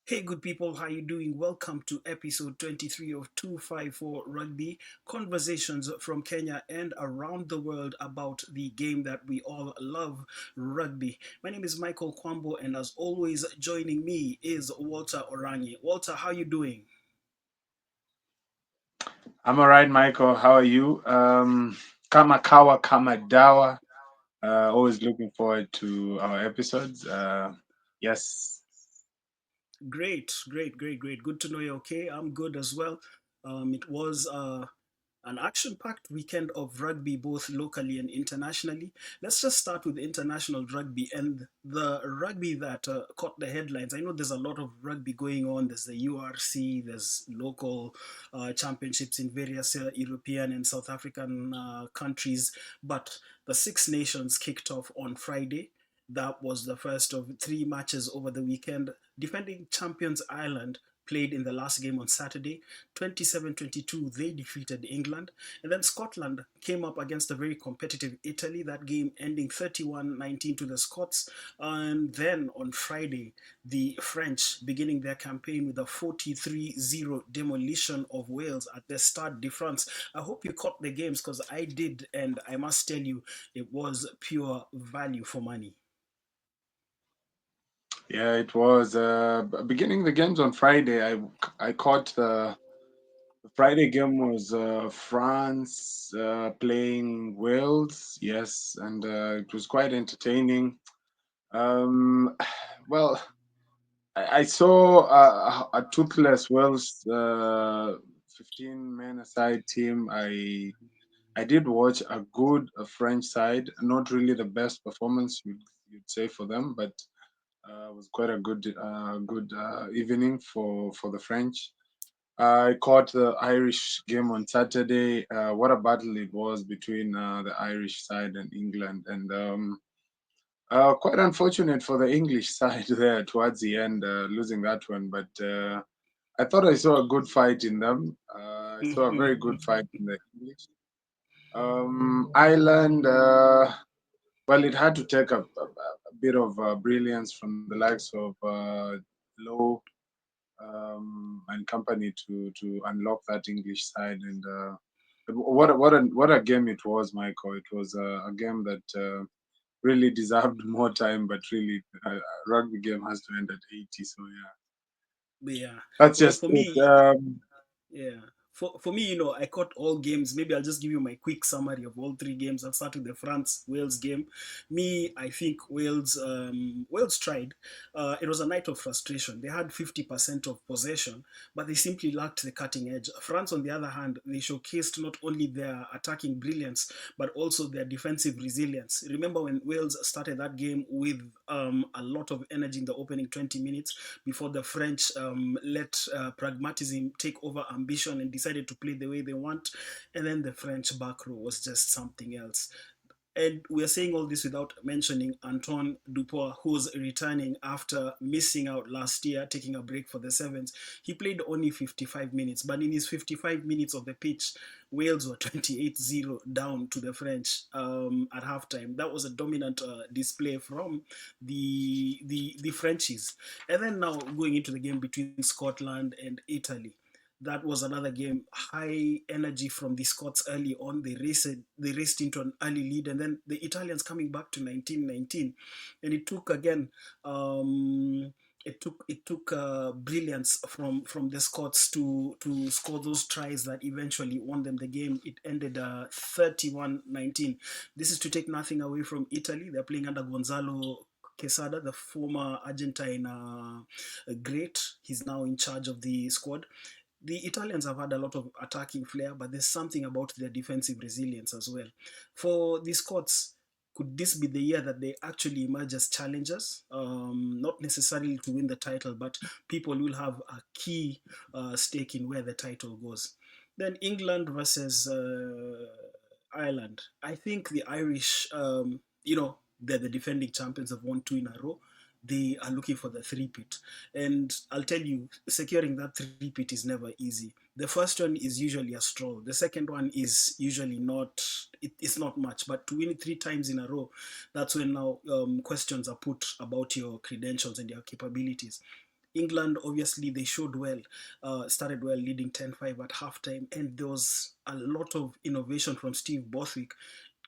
Hey, good people, how you doing? Welcome to episode 23 of 254 Rugby, conversations from Kenya and around the world about the game that we all love, rugby. My name is Michael Kwambo, and as always, joining me is Walter Oranyi. Walter, how you doing? I'm all right, Michael. How are you? Kama kawa, kama dawa. Always looking forward to our episodes. Yes. Great. Good to know you're okay. I'm good as well. It was an action packed weekend of rugby, both locally and internationally. Let's just start with international rugby and the rugby that caught the headlines. I know there's a lot of rugby going on. There's the URC, there's local championships in various European and South African countries, but the Six Nations kicked off on Friday. That was the first of three matches over the weekend. Defending champions Ireland played in the last game on Saturday. 27-22, they defeated England. And then Scotland came up against a very competitive Italy, that game ending 31-19 to the Scots. And then on Friday, the French beginning their campaign with a 43-0 demolition of Wales at the Stade de France. I hope you caught the games because I did, and I must tell you, it was pure value for money. Yeah, it was beginning the games on Friday. I caught the Friday game was France playing Wales. Yes, and it was quite entertaining. Um, well, I saw a toothless Wales 15 men aside team. I did watch a good French side, not really the best performance you'd say for them, but it was quite a good evening for the French. I caught the Irish game on Saturday. What a battle it was between the Irish side and England, and quite unfortunate for the English side there towards the end, losing that one. But I thought I saw a good fight in them. I saw a very good fight in the English. Ireland, well, it had to take a bit of brilliance from the likes of Lowe and company to unlock that English side. And what a game it was, Michael. It was a game that really deserved more time, but really, a rugby game has to end at 80. So yeah, Yeah. that's Well, just for it. me, yeah. For me, I caught all games. Maybe I'll just give you my quick summary of all three games. I'll start with the France Wales game. Me, I think Wales tried. It was a night of frustration. They had 50% of possession, but they simply lacked the cutting edge. France, on the other hand, they showcased not only their attacking brilliance but also their defensive resilience. Remember when Wales started that game with a lot of energy in the opening 20 minutes before the French let pragmatism take over ambition and decided to play the way they want. And then the French back row was just something else. And we're saying all this without mentioning Antoine Dupont, who's returning after missing out last year, taking a break for the Sevens. He played only 55 minutes, but in his 55 minutes of the pitch, Wales were 28-0 down to the French at halftime. That was a dominant display from the Frenchies. And then now going into the game between Scotland and Italy, that was another game. High energy from the Scots early on. They raced into an early lead, and then the Italians coming back to 1919, and it took again. It took brilliance from the Scots to score those tries that eventually won them the game. It ended 31-19. This is to take nothing away from Italy. They're playing under Gonzalo Quesada, the former Argentine great. He's now in charge of the squad. The Italians have had a lot of attacking flair, but there's something about their defensive resilience as well. For the Scots, could this be the year that they actually emerge as challengers? Not necessarily to win the title, but people will have a key stake in where the title goes. Then England versus Ireland. I think the Irish, they're the defending champions, have won two in a row. They are looking for the three-peat. And I'll tell you, securing that three-peat is never easy. The first one is usually a stroll. The second one is usually not, it's not much. But to win it three times in a row, that's when now questions are put about your credentials and your capabilities. England, obviously, they showed well, started well, leading 10-5 at halftime, and there was a lot of innovation from Steve Borthwick.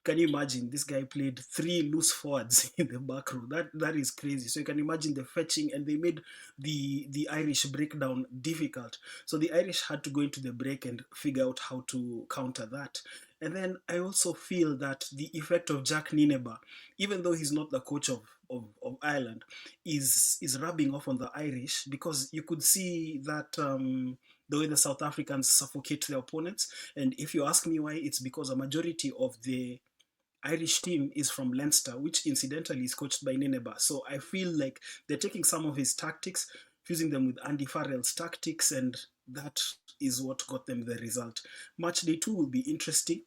Can you imagine this guy played three loose forwards in the back row? That is crazy. So you can imagine the fetching, and they made the Irish breakdown difficult. So the Irish had to go into the break and figure out how to counter that. And then I also feel that the effect of Jack Nineba, even though he's not the coach of Ireland, is rubbing off on the Irish, because you could see that the way the South Africans suffocate their opponents. And if you ask me why, it's because a majority of the Irish team is from Leinster, which incidentally is coached by Nineba. So I feel like they're taking some of his tactics, fusing them with Andy Farrell's tactics, and that is what got them the result. Match day two will be interesting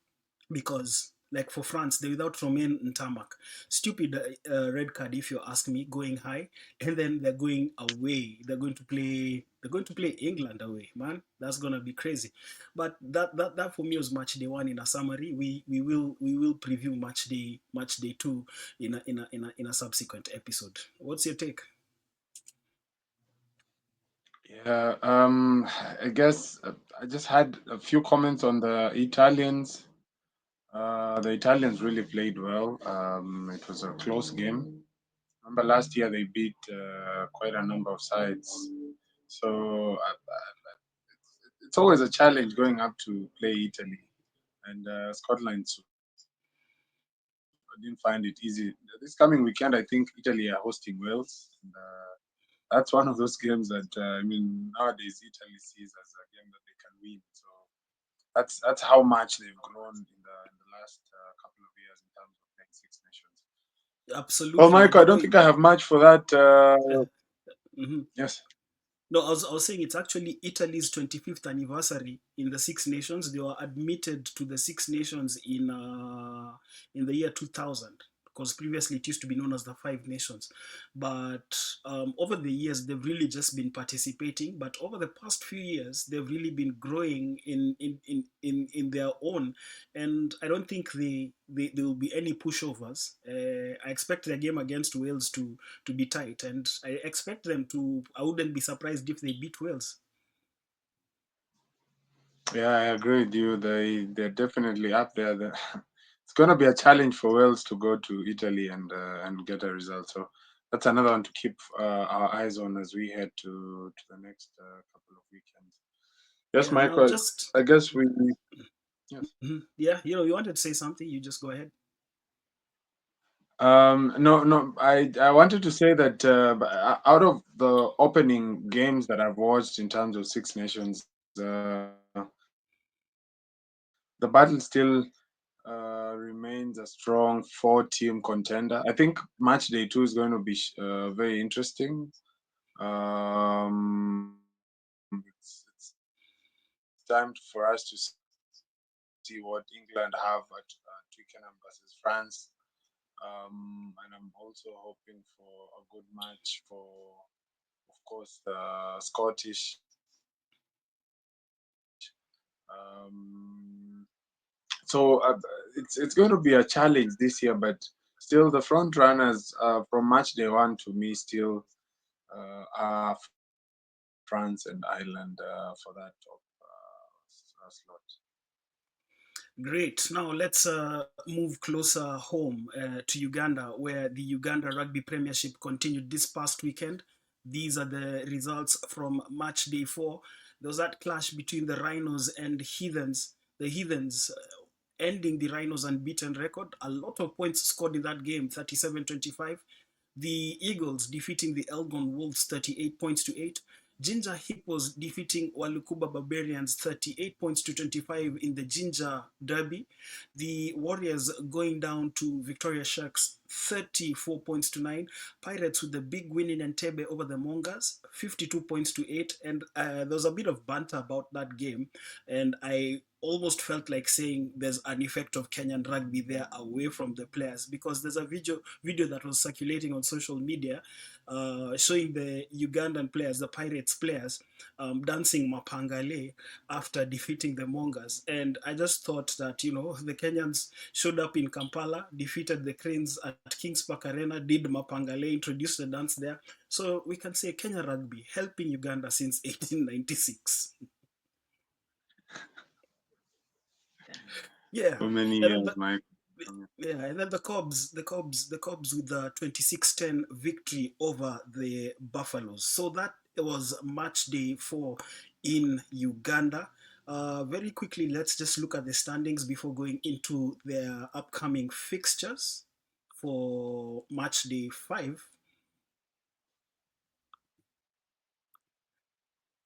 because, like for France, they're without Romain Ntamak. Stupid red card, if you ask me, going high, and then they're going away. They're going to play. They're going to play England away, man. That's gonna be crazy. But that for me was match day one. In a summary, we will preview match day two in a subsequent episode. What's your take? Yeah, I guess I just had a few comments on the Italians. The Italians really played well. It was a close game. Remember last year they beat quite a number of sides. So it's always a challenge going up to play Italy. And Scotland didn't find it easy. This coming weekend, I think Italy are hosting Wales. And, that's one of those games that, nowadays Italy sees as a game that they can win. So that's how much they've grown in the last couple of years in terms of playing Six Nations. Well, Absolutely, Michael, the I don't way. think I have much for that. Mhm. Yes. No, I was saying it's actually Italy's 25th anniversary in the Six Nations. They were admitted to the Six Nations in the year 2000, because previously it used to be known as the Five Nations. But over the years, they've really just been participating. But over the past few years, they've really been growing in their own. And I don't think there will be any pushovers. I expect their game against Wales to be tight, and I expect them to. I wouldn't be surprised if they beat Wales. Yeah, I agree with you. They're definitely up there. It's going to be a challenge for Wales to go to Italy and get a result. So that's another one to keep our eyes on as we head to the next couple of weekends. Yes, Yeah. Now, Michael. just I guess we yes. yeah, you wanted to say something. You just go ahead. No, no. I wanted to say that out of the opening games that I've watched in terms of Six Nations, the battle still remains a strong four-team contender. I think match day two is going to be very interesting. It's time for us to see what England have at Twickenham versus France. And I'm also hoping for a good match for, of course, the Scottish. So it's going to be a challenge this year, but still the front runners from match day one to me still are France and Ireland for that top slot. Great. Now let's move closer home to Uganda, where the Uganda Rugby Premiership continued this past weekend. These are the results from match day four. There was that clash between the Rhinos and Heathens. The Heathens ending the Rhinos' unbeaten record. A lot of points scored in that game, 37-25. The Eagles defeating the Elgon Wolves 38 points to 8. Ginger Hippos defeating Walukuba Barbarians 38 points to 25 in the Ginger Derby. The Warriors going down to Victoria Sharks 34 points to 9. Pirates with the big win in Entebbe over the Mongas 52 points to 8. And there was a bit of banter about that game. And I almost felt like saying there's an effect of Kenyan rugby there away from the players, because there's a video that was circulating on social media showing the Ugandan players, the Pirates players, dancing Mapangale after defeating the Mongas. And I just thought that, the Kenyans showed up in Kampala, defeated the Cranes at at Kings Park Arena, did Mapangale, introduced the dance there. So we can say Kenya Rugby helping Uganda since 1896. Yeah, For many and then years, Mike. and then the Cubs with the 26-10 victory over the Buffaloes. So that was match day 4 in Uganda. Very quickly, let's just look at the standings before going into their upcoming fixtures for match day 5.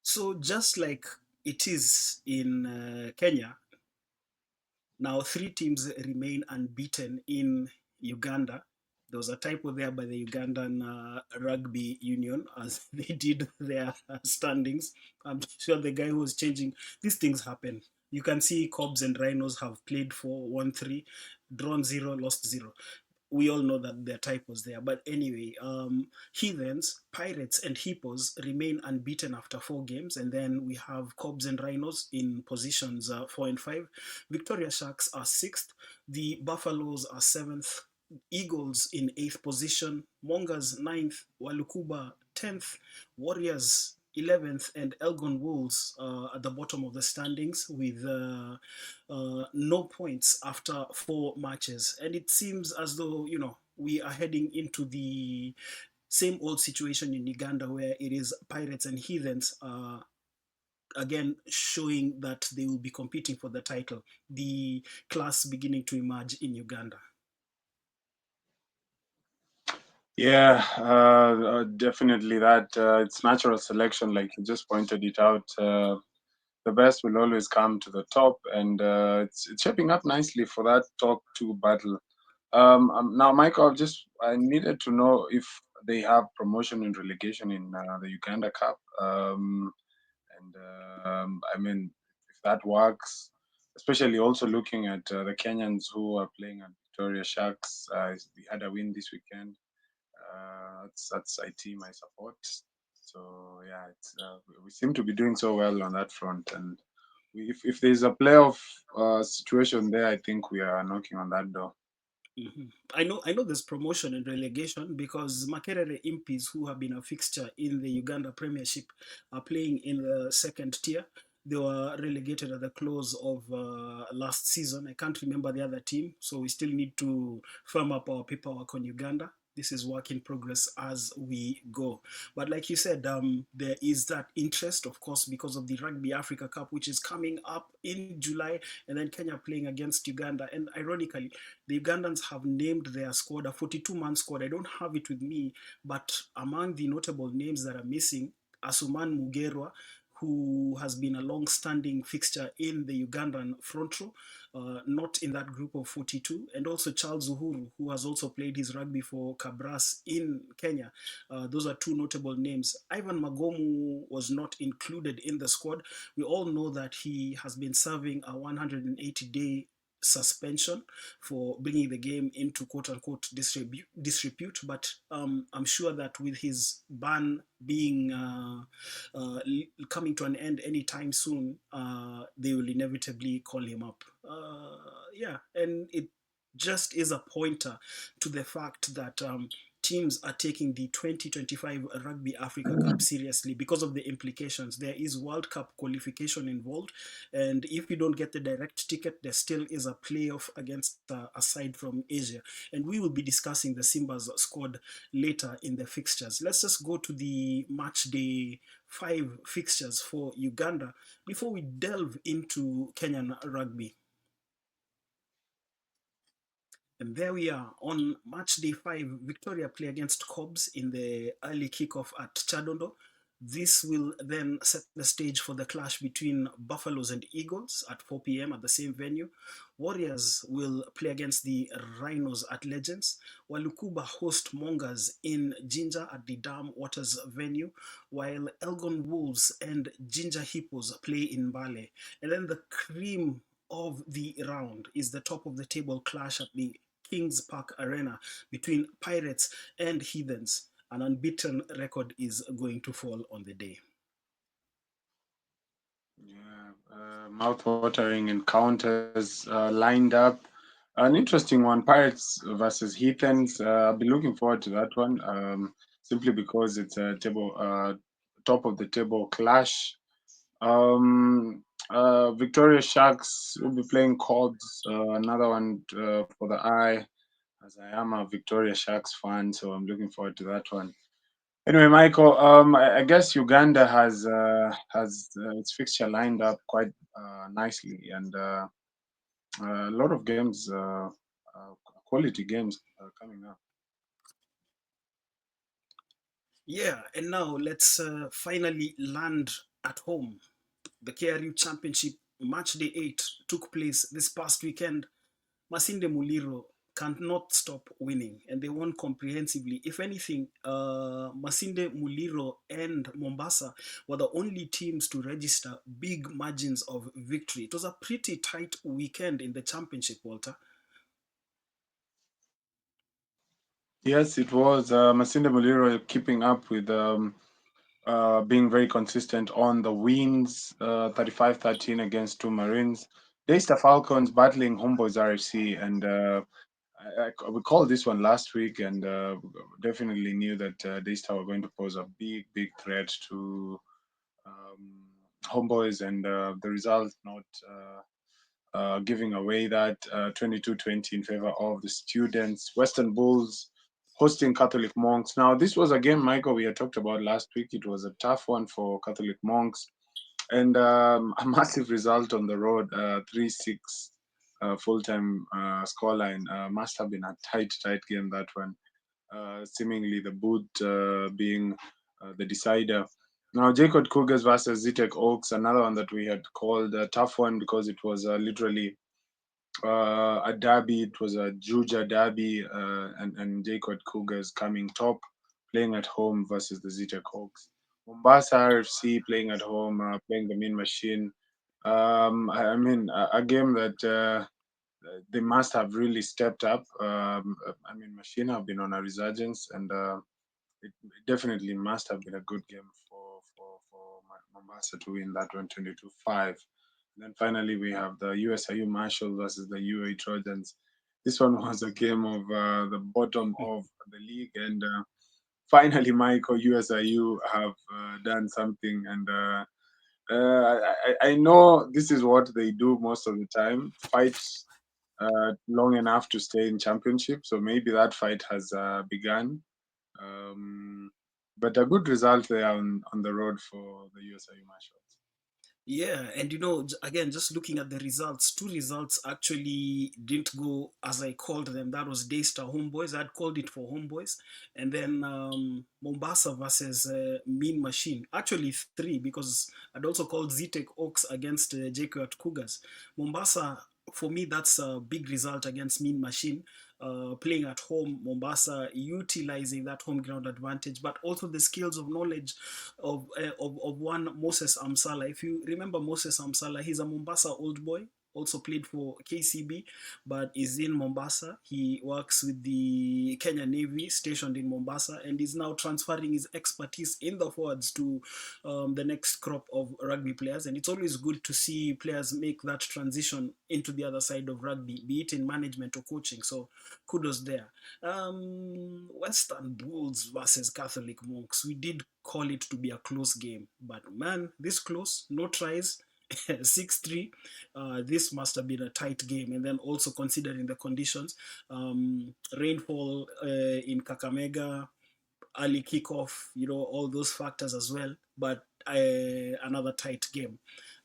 So just like it is in Kenya, now, 3 teams remain unbeaten in Uganda. There was a typo there by the Ugandan Rugby Union as they did their standings. I'm sure the guy who was changing, these things happen. You can see Cobs and Rhinos have played for 1-3, drawn 0, lost 0. We all know that there are typos there. But anyway, Heathens, Pirates, and Hippos remain unbeaten after 4 games. And then we have Cobs and Rhinos in positions 4 and 5. Victoria Sharks are 6th. The Buffaloes are 7th. Eagles in 8th position. Mongas 9th. Walukuba 10th. Warriors 11th, and Elgon Wolves at the bottom of the standings with no points after 4 matches. And it seems as though, we are heading into the same old situation in Uganda where it is Pirates and Heathens again showing that they will be competing for the title. The class beginning to emerge in Uganda. Yeah, definitely that. It's natural selection, like you just pointed it out. The best will always come to the top, and it's shaping up nicely for that top two battle. Now, Michael, I needed to know if they have promotion and relegation in the Uganda Cup, and I mean if that works, especially also looking at the Kenyans who are playing at Victoria Sharks. We had a win this weekend. That's a team I support. So yeah, we seem to be doing so well on that front, and if there's a playoff situation there, I think we are knocking on that door. Mhm. I know there's promotion and relegation because Makerere Impis, who have been a fixture in the Uganda Premiership, are playing in the second tier. They were relegated at the close of last season. I can't remember the other team, so we still need to firm up our paperwork on Uganda. This is work in progress as we go. But like you said, there is that interest, of course, because of the Rugby Africa Cup, which is coming up in July, and then Kenya playing against Uganda. And ironically, the Ugandans have named their squad a 42-man squad. I don't have it with me, but among the notable names that are missing, Asuman Mugerwa, who has been a long-standing fixture in the Ugandan front row, not in that group of 42, and also Charles Uhuru, who has also played his rugby for Kabras in Kenya. Those are two notable names. Ivan Magomu was not included in the squad. We all know that he has been serving a 180-day suspension for bringing the game into quote unquote disrepute. But I'm sure that with his ban being coming to an end anytime soon, they will inevitably call him up. Yeah, and it just is a pointer to the fact that teams are taking the 2025 Rugby Africa Cup seriously because of the implications. There is World Cup qualification involved, and if you don't get the direct ticket, there still is a playoff against a side from Asia. And we will be discussing the Simba's squad later in the fixtures. Let's just go to the match day 5 fixtures for Uganda before we delve into Kenyan rugby. And there we are on match day 5. Victoria play against Cobs in the early kickoff at Chadondo. This will then set the stage for the clash between Buffaloes and Eagles at 4 p.m. at the same venue. Warriors will play against the Rhinos at Legends, while Lukuba host Mongas in Jinja at the Dam Waters venue, while Elgon Wolves and Jinja Hippos play in Bale. And then the cream of the round is the top of the table clash at the Kings Park Arena between Pirates and Heathens. An unbeaten record is going to fall on the day. Yeah, mouth-watering encounters lined up. An interesting one, Pirates versus Heathens. I'll be looking forward to that one, simply because it's a top of the table clash. Victoria Sharks will be playing Cobs, another one for the eye, as I am a Victoria Sharks fan, so I'm looking forward to that one. Anyway, Michael, I guess Uganda has its fixture lined up quite nicely, and a lot of games, quality games coming up. Yeah, and now let's finally land at home. The KRU Championship Match Day 8 took place this past weekend. Masinde Muliro cannot stop winning, and they won comprehensively. If anything, Masinde Muliro and Mombasa were the only teams to register big margins of victory. It was a pretty tight weekend in the championship, Walter. Yes, it was Masinde Muliro keeping up with being very consistent on the wins, 35-13 against Two Marines. Daystar Falcons battling Homeboys RFC, and we called this one last week, and definitely knew that Daystar were going to pose a big threat to Homeboys, and the result not giving away that 22-20 in favor of the students. Western Bulls hosting Catholic Monks. Now, this was a game, Michael, we had talked about last week. It was a tough one for Catholic Monks, and a massive result on the road, 3-6 full-time scoreline. Must have been a tight game, that one. Seemingly the boot being the decider. Now, Jacob Cougars versus Zitek Oaks, another one that we had called a tough one because it was literally a derby. It was a Juja derby, and Jacob Cougars coming top, playing at home versus the Zitek Oaks. Mombasa RFC playing at home, playing the Mean Machine. I mean, a game that they must have really stepped up. I mean, Machine have been on a resurgence, and it definitely must have been a good game for Mombasa to win that one 22-5. And then finally, we have the USIU Marshall versus the UAE Trojans. This one was a game of the bottom of the league, and finally, Michael, USIU have done something, and I know this is what they do most of the time: fight long enough to stay in championship. So maybe that fight has begun. Um, but a good result there on the road for the USIU Marshals. Yeah, and again, just looking at the results, two results actually didn't go as I called them. That was Daystar Homeboys. I'd called it for Homeboys. And then Mombasa versus Mean Machine. Actually, three, because I'd also called Zitek Oaks against JKUAT Cougars. Mombasa, for me, that's a big result against Mean Machine. Playing at home, Mombasa utilizing that home ground advantage, but also the skills of knowledge of one Moses Amsala. If you remember Moses Amsala, he's a Mombasa old boy. Also played for KCB, but is in Mombasa. He works with the Kenya Navy stationed in Mombasa, and is now transferring his expertise in the forwards to the next crop of rugby players. And it's always good to see players make that transition into the other side of rugby, be it in management or coaching. So kudos there. Western Bulls versus Catholic Monks. We did call it to be a close game, but man, this close, no tries. 6-3. This must have been a tight game, and then also considering the conditions, rainfall in Kakamega, early kickoff, all those factors as well. But another tight game.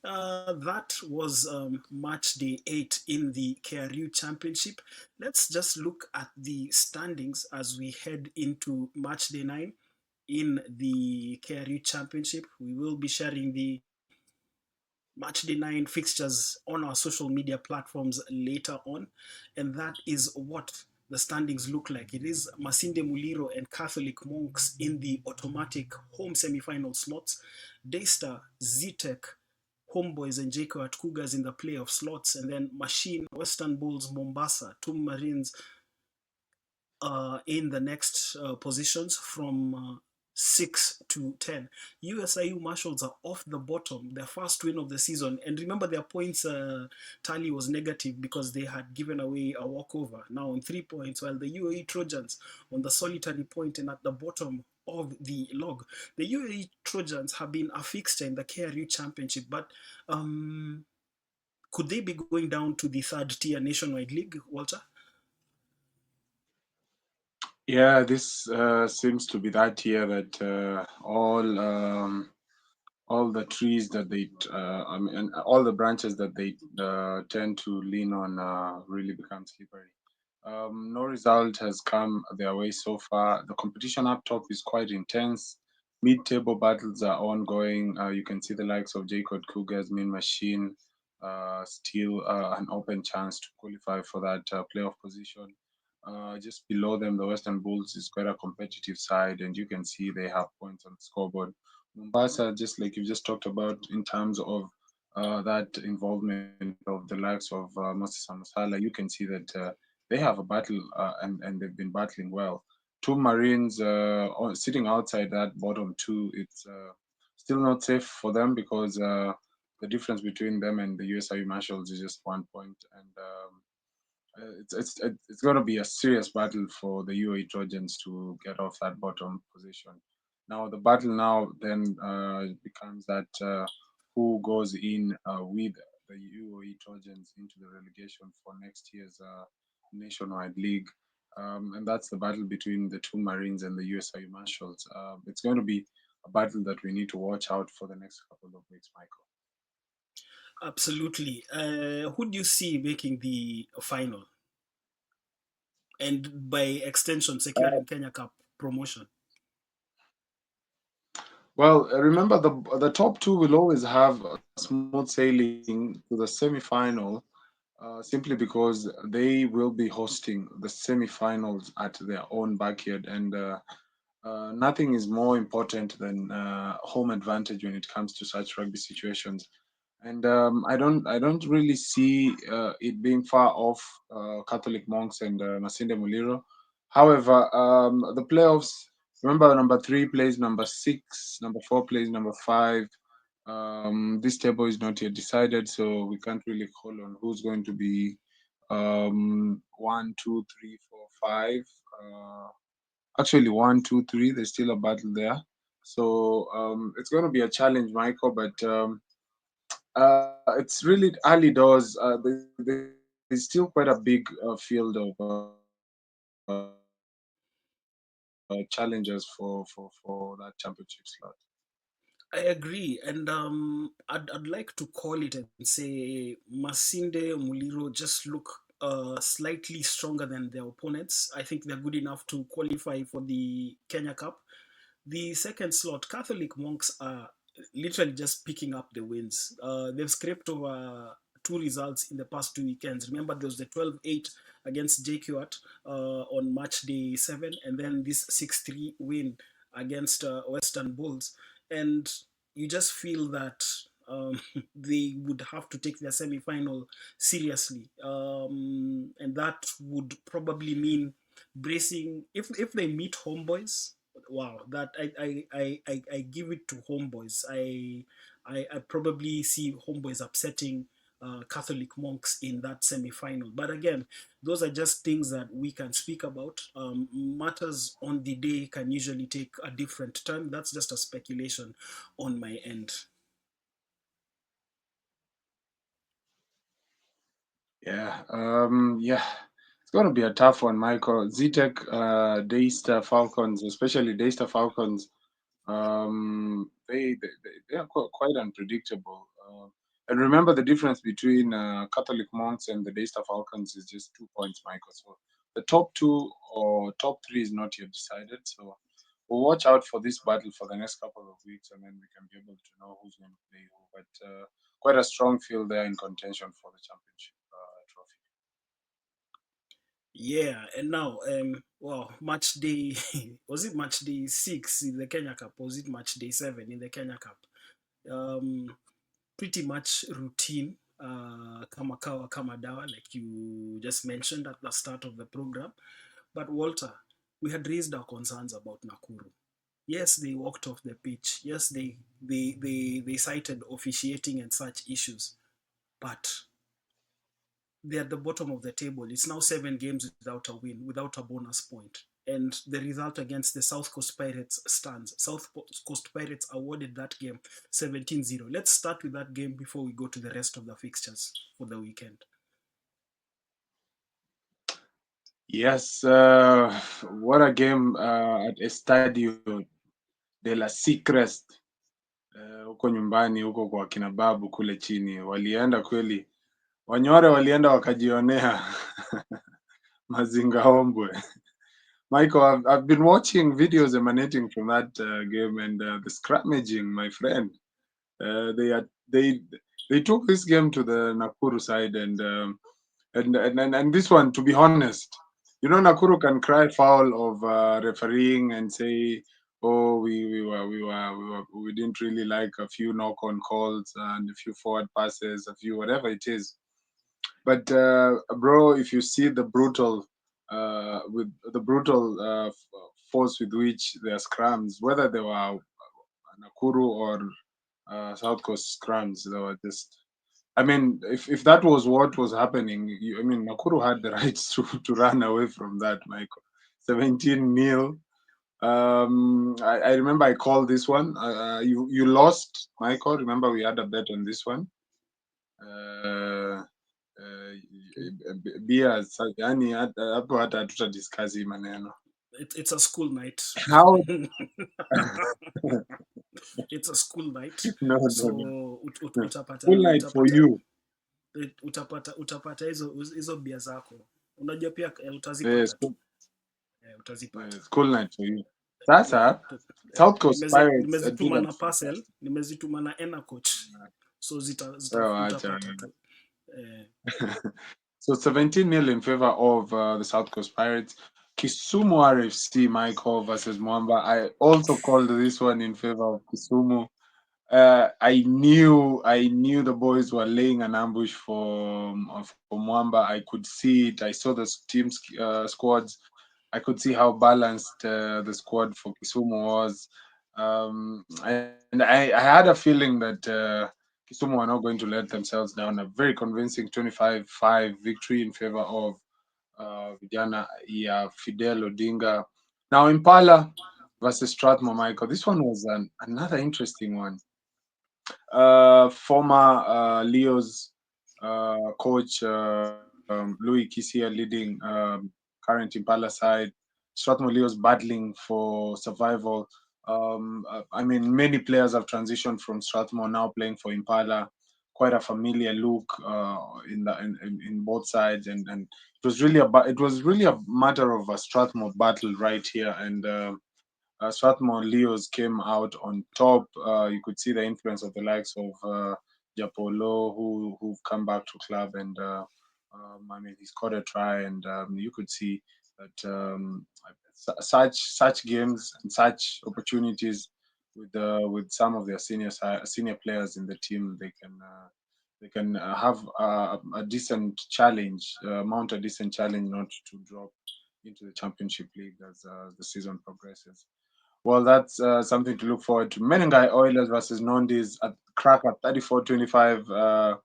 That was match day 8 in the KRU Championship. Let's just look at the standings as we head into match day 9 in the KRU Championship. We will be sharing the match day 9 fixtures on our social media platforms later on, and that is what the standings look like. It is Masinde Muliro and Catholic Monks in the automatic home semi-final slots. Daystar, Zitek, Homeboys and JKUAT Cougars in the playoff slots, and then Machine, Western Bulls, Mombasa, Two Marines in the next positions from 6-10. USIU Marshals are off the bottom, their first win of the season. And remember, their points tally was negative because they had given away a walkover. Now on 3 points, while the UAE Trojans on the solitary point and at the bottom of the log. The UAE Trojans have been a fixture in the KRU Championship, but could they be going down to the third tier nationwide league, Walter? Yeah, this seems to be that year that all the trees that I mean, all the branches that they tend to lean on really become slippery. No result has come their way so far. The competition up top is quite intense. Mid-table battles are ongoing. You can see the likes of Jacob Cougars, Mean Machine, still an open chance to qualify for that playoff position. Just below them, the Western Bulls is quite a competitive side, and you can see they have points on the scoreboard. Mombasa, just like you just talked about in terms of that involvement of the likes of Moses Amusala, you can see that they have a battle and they've been battling well. Two Marines sitting outside that bottom two, it's still not safe for them because the difference between them and the USIU Marshals is just 1 point. And it's going to be a serious battle for the UAE Trojans to get off that bottom position. Now the battle now then becomes that who goes in with the UAE Trojans into the relegation for next year's nationwide league. And that's the battle between the two Marines and the USIU Marshals. It's going to be a battle that we need to watch out for the next couple of weeks, Michael. Absolutely. Who do you see making the final? And by extension, securing Kenya Cup promotion? Well, remember the top two will always have a smooth sailing to the semi-final, simply because they will be hosting the semi-finals at their own backyard, and nothing is more important than home advantage when it comes to such rugby situations. And I don't really see it being far off Catholic Monks and Masinde Muliro. However, the playoffs. Remember, number three plays number six, number four plays number five. This table is not yet decided, so we can't really call on who's going to be one, two, three, four, five. Actually, one, two, three. There's still a battle there, so it's going to be a challenge, Michael. But it's really early doors. There's still quite a big field of challengers for that championship slot. I agree, and I'd like to call it and say Masinde Muliro just look slightly stronger than their opponents. I think they're good enough to qualify for the Kenya Cup. The second slot, Catholic Monks are literally just picking up the wins. They've scraped over two results in the past 2 weekends. Remember, there was the 12-8 against JQuat on match day 7, and then this 6-3 win against Western Bulls. And you just feel that they would have to take their semi-final seriously, and that would probably mean bracing if they meet homeboys. Wow, that I give it to homeboys. I probably see homeboys upsetting Catholic Monks in that semi-final. But again, those are just things that we can speak about. Matters on the day can usually take a different turn. That's just a speculation on my end. Yeah, it's going to be a tough one, Michael. Zetec, Daystar Falcons, especially Daystar Falcons, they are quite unpredictable. And remember, the difference between Catholic Monks and the Daystar Falcons is just 2 points, Michael. So the top two or top three is not yet decided. So we'll watch out for this battle for the next couple of weeks, and then we can be able to know who's going to play who. But quite a strong field there in contention for the championship trophy. Yeah, and now, well, match day was it match day 6 in the Kenya Cup? Was it match day 7 in the Kenya Cup? Um, Pretty much routine, kama kawa kama dawa, like you just mentioned at the start of the program. But Walter, we had raised our concerns about Nakuru. Yes, they walked off the pitch. Yes, they cited officiating and such issues, but they're at the bottom of the table. It's now 7 games without a win, without a bonus point. And the result against the South Coast Pirates stands. South Coast Pirates awarded that game 17-0. Let's start with that game before we go to the rest of the fixtures for the weekend. Yes, what a game at Estadio de la Secrest huko nyumbani huko kwa kina babu kule chini, walienda kweli, Wanyore walienda wakajionea mazingaombwe. Michael, I've been watching videos emanating from that game, and the scrummaging, my friend. They are they took this game to the Nakuru side, and this one, to be honest, Nakuru can cry foul of refereeing and say, oh, we didn't really like a few knock on calls and a few forward passes, a few whatever it is. But bro, if you see the brutal force with which their scrums, whether they were Nakuru or South Coast scrums, they were just. I mean, if that was what was happening, I mean, Nakuru had the rights to run away from that, Michael. 17-0. I remember I called this one. You lost, Michael. Remember we had a bet on this one. Uh, Bia, yani hapo hata hatutadiscuss hii maneno. It's a school night. How? It's a school night, No. so Full night for you. utapata hizo bia zako, unajua pia Yes, utazipata tu, utazipata. school night for you. Yeah, Sasa South Coast Pirates did nimezituma a na parcel, nimezituma na ena coach, so oh, utapata tu eh, so 17-0 in favor of the South Coast Pirates. Kisumu RFC, Michael versus Mwamba. I also called this one in favor of Kisumu. I knew the boys were laying an ambush for Mwamba. I could see it. I saw the team's squads. I could see how balanced the squad for Kisumu was, and I had a feeling that Kisumu are not going to let themselves down. A very convincing 25-5 victory in favor of Vijana Fidel Odinga. Now Impala versus Strathmore, Michael. This one was another interesting one. Former Leo's coach Louis Kisia leading current Impala side. Strathmore Leo's battling for survival. I mean, many players have transitioned from Strathmore now playing for Impala. Quite a familiar look in both sides, and it was really a matter of a Strathmore battle right here, and Strathmore Leos came out on top. You could see the influence of the likes of Japolo, who've come back to club, and I mean he scored a try, and you could see that such games and such opportunities with some of their senior players in the team, they can have a decent challenge, mount a decent challenge not to drop into the championship league as the season progresses. Well, that's something to look forward to. Menengai Oilers versus Nondis at cracker 34-25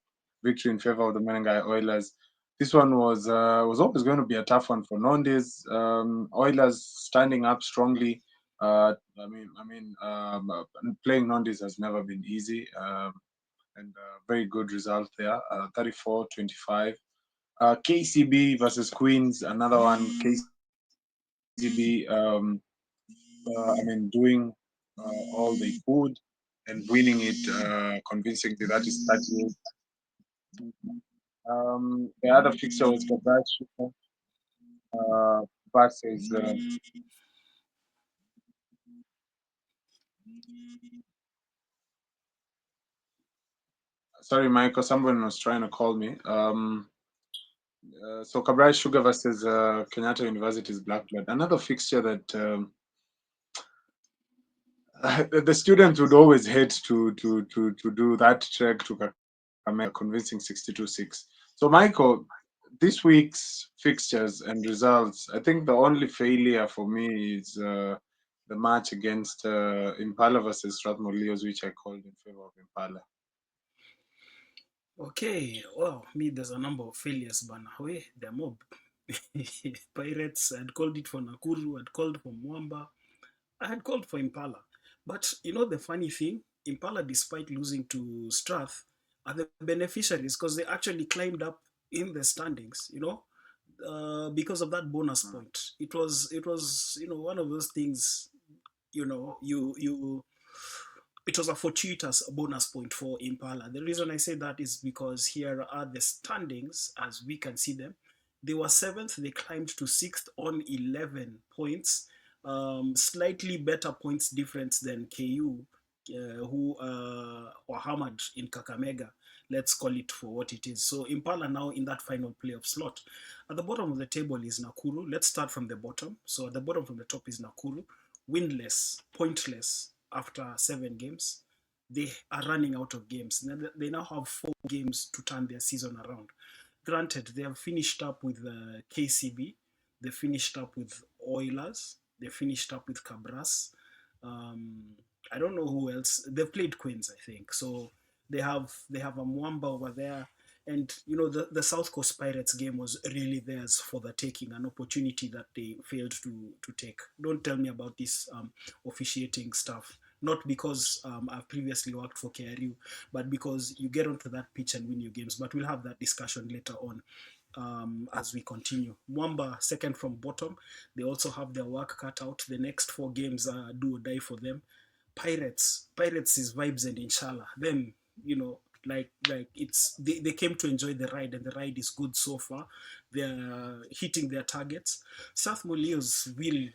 victory in favor of the Menengai Oilers. This one was always going to be a tough one for Nondis. Oilers standing up strongly. Playing Nondis has never been easy, and very good result there. 34-25. KCB versus Queens, another one. KCB. Doing all they could and winning it convincingly. That is 38. The other fixture was Gabash versus. Sorry, Michael, someone was trying to call me. So Kabrai Sugar versus Kenyatta University's Black Blood. Another fixture that the students would always hate to do that trek to Kakamega, convincing 62-6. So Michael, this week's fixtures and results, I think the only failure for me is the match against Impala versus Strathmore Leos, which I called in favor of Impala. Okay, well, me, there's a number of failures, but we, they're mob. Pirates, I'd called it for Nakuru, I'd called for Mwamba, I had called for Impala. But you know the funny thing? Impala, despite losing to Strath, are the beneficiaries because they actually climbed up in the standings, because of that bonus Mm. point. It was one of those things, you it was a fortuitous bonus point for Impala. The reason I say that is because here are the standings as we can see them. They were seventh, they climbed to sixth on 11 points, slightly better points difference than KU, who were hammered in Kakamega. Let's call it for what it is. So Impala now in that final playoff slot. At the bottom of the table is Nakuru. Let's start from the bottom. So at the bottom from the top is Nakuru, winless, pointless after 7 games. They are running out of games. They now have 4 games to turn their season around. Granted, they have finished up with KCB, they finished up with Oilers, they finished up with Cabras. Um, I don't know who else. They've played Queens, I think. So they have a Mwamba over there. And the South Coast Pirates game was really theirs for the taking, an opportunity that they failed to take. Don't tell me about this officiating stuff. Not because I've previously worked for KRU, but because you get onto that pitch and win your games. But we'll have that discussion later on as we continue. Mwamba, second from bottom. They also have their work cut out. The next 4 games are do or die for them. Pirates is vibes and inshallah. Them, like they came to enjoy the ride and the ride is good so far. They're hitting their targets. South Molios will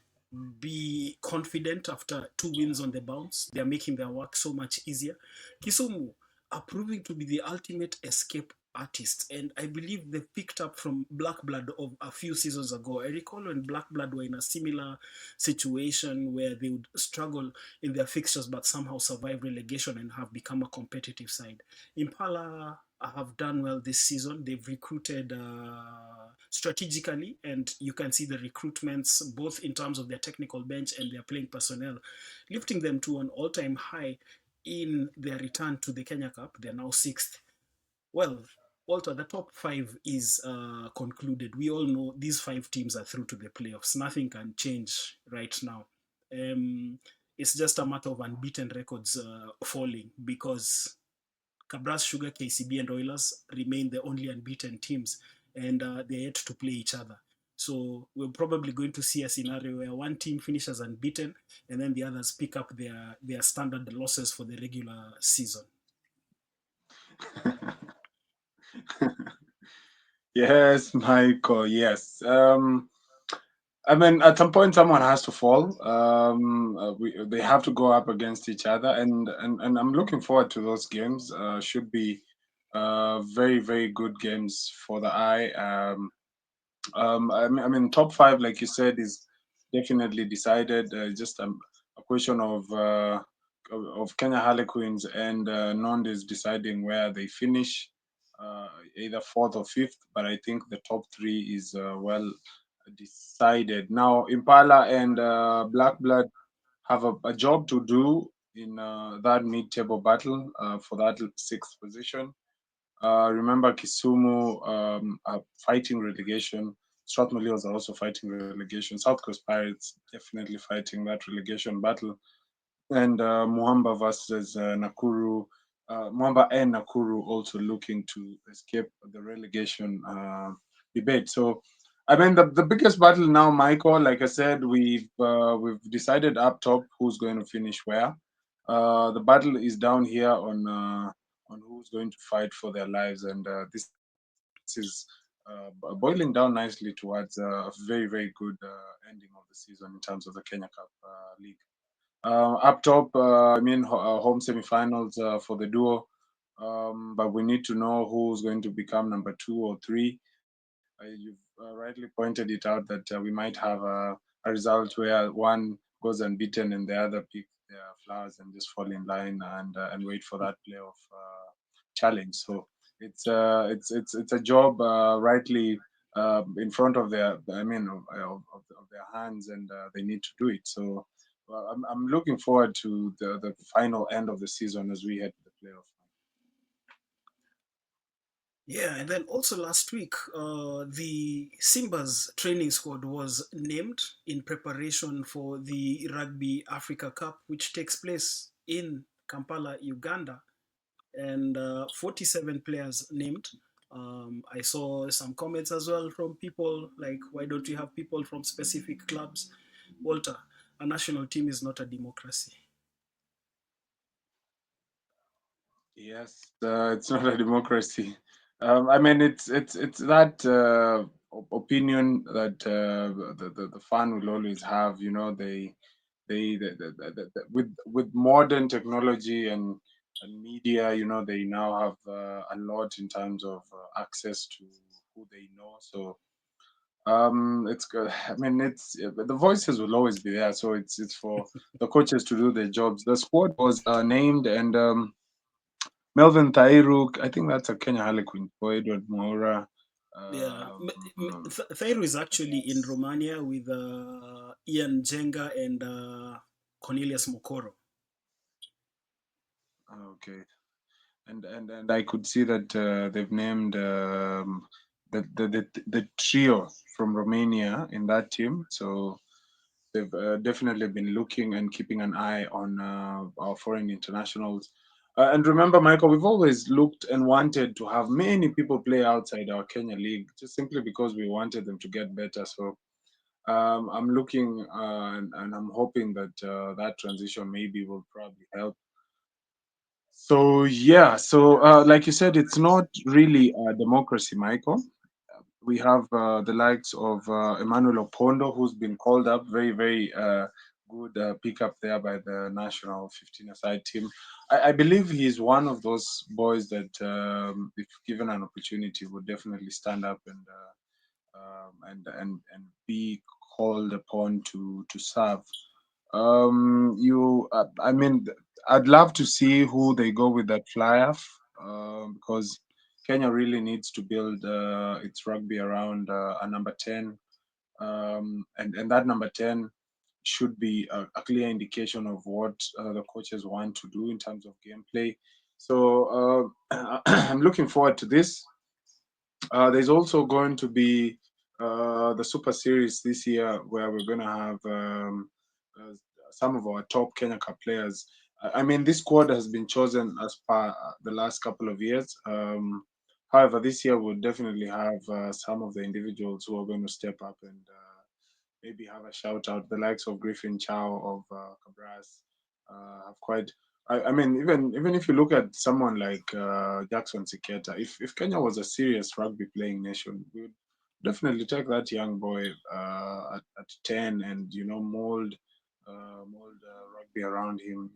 be confident after 2 wins on the bounce. They're making their work so much easier. Kisumu are proving to be the ultimate escape artists, and I believe they picked up from Black Blood of a few seasons ago. I recall when Black Blood were in a similar situation where they would struggle in their fixtures but somehow survive relegation and have become a competitive side. Impala have done well this season. They've recruited strategically, and you can see the recruitments both in terms of their technical bench and their playing personnel, lifting them to an all-time high in their return to the Kenya Cup. They're now sixth. Well, Walter, the top five is concluded. We all know these 5 teams are through to the playoffs. Nothing can change right now. Um, it's just a matter of unbeaten records falling because Cabras, Sugar, KCB, and Oilers remain the only unbeaten teams, and they're yet to play each other. So we're probably going to see a scenario where one team finishes unbeaten, and then the others pick up their standard losses for the regular season. Yes, Michael. Yes. I mean, at some point, someone has to fall. They have to go up against each other, and I'm looking forward to those games. Should be very very good games for the eye. I mean, top five, like you said, is definitely decided. Just a question of Kenya Harlequins and Nondes deciding where they finish, either fourth or fifth. But I think the top three is well decided. Now, Impala and Black Blood have a job to do in that mid-table battle for that sixth position. Remember, Kisumu are fighting relegation. Strathmore Leos are also fighting relegation. South Coast Pirates definitely fighting that relegation battle. And Muamba versus Nakuru. Muamba and Nakuru also looking to escape the relegation debate. So, I mean, the biggest battle now, Michael. Like I said, we've decided up top who's going to finish where. The battle is down here on who's going to fight for their lives, and this is boiling down nicely towards a very very good ending of the season in terms of the Kenya Cup League. Up top, home semi-finals for the duo, but we need to know who's going to become number 2 or 3. You've rightly pointed it out that we might have a result where one goes unbeaten and the other pick their flowers and just fall in line and wait for that playoff challenge. So it's a job rightly in front of their, I mean, of their hands, and they need to do it. So well, I'm looking forward to the final end of the season as we head to the playoff. Yeah, and then also last week, the Simba's training squad was named in preparation for the Rugby Africa Cup, which takes place in Kampala, Uganda, and 47 players named. I saw some comments as well from people like, why don't you have people from specific clubs? Walter, a national team is not a democracy. Yes, it's not a democracy. I mean, it's that opinion that the fan will always have. You know, with modern technology and media, you know, they now have a lot in terms of access to who they know. So it's good. I mean, it's the voices will always be there. So it's for the coaches to do their jobs. The squad was named and. Melvin Tairuk, I think that's a Kenya Harlequin for Edward Moura. Yeah, Um, Thairu is actually in yes. Romania with Ian Jenga and Cornelius Mokoro. Okay. And I could see that they've named the trio from Romania in that team. So they've definitely been looking and keeping an eye on our foreign internationals. And remember, Michael, we've always looked and wanted to have many people play outside our Kenya league, just simply because we wanted them to get better. So I'm looking and I'm hoping that that transition maybe will probably help. So yeah, so like you said, it's not really a democracy, Michael. We have the likes of Emmanuel Opondo, who's been called up. Very, very good pickup there by the national 15-a-side team. I believe he's one of those boys that, if given an opportunity, would definitely stand up and be called upon to serve. I mean, I'd love to see who they go with that flyer, because Kenya really needs to build its rugby around a number 10, and that number 10 should be a clear indication of what the coaches want to do in terms of gameplay. So I'm looking forward to this. There's also going to be the Super Series this year, where we're going to have uh, some of our top Kenya Cup players. I mean, this squad has been chosen as per the last couple of years. However, this year we'll definitely have some of the individuals who are going to step up and maybe have a shout out. The likes of Griffin Chow of Cabras have quite. I mean, even if you look at someone like Jackson Siketa, if Kenya was a serious rugby playing nation, we would definitely take that young boy at 10 and mold rugby around him.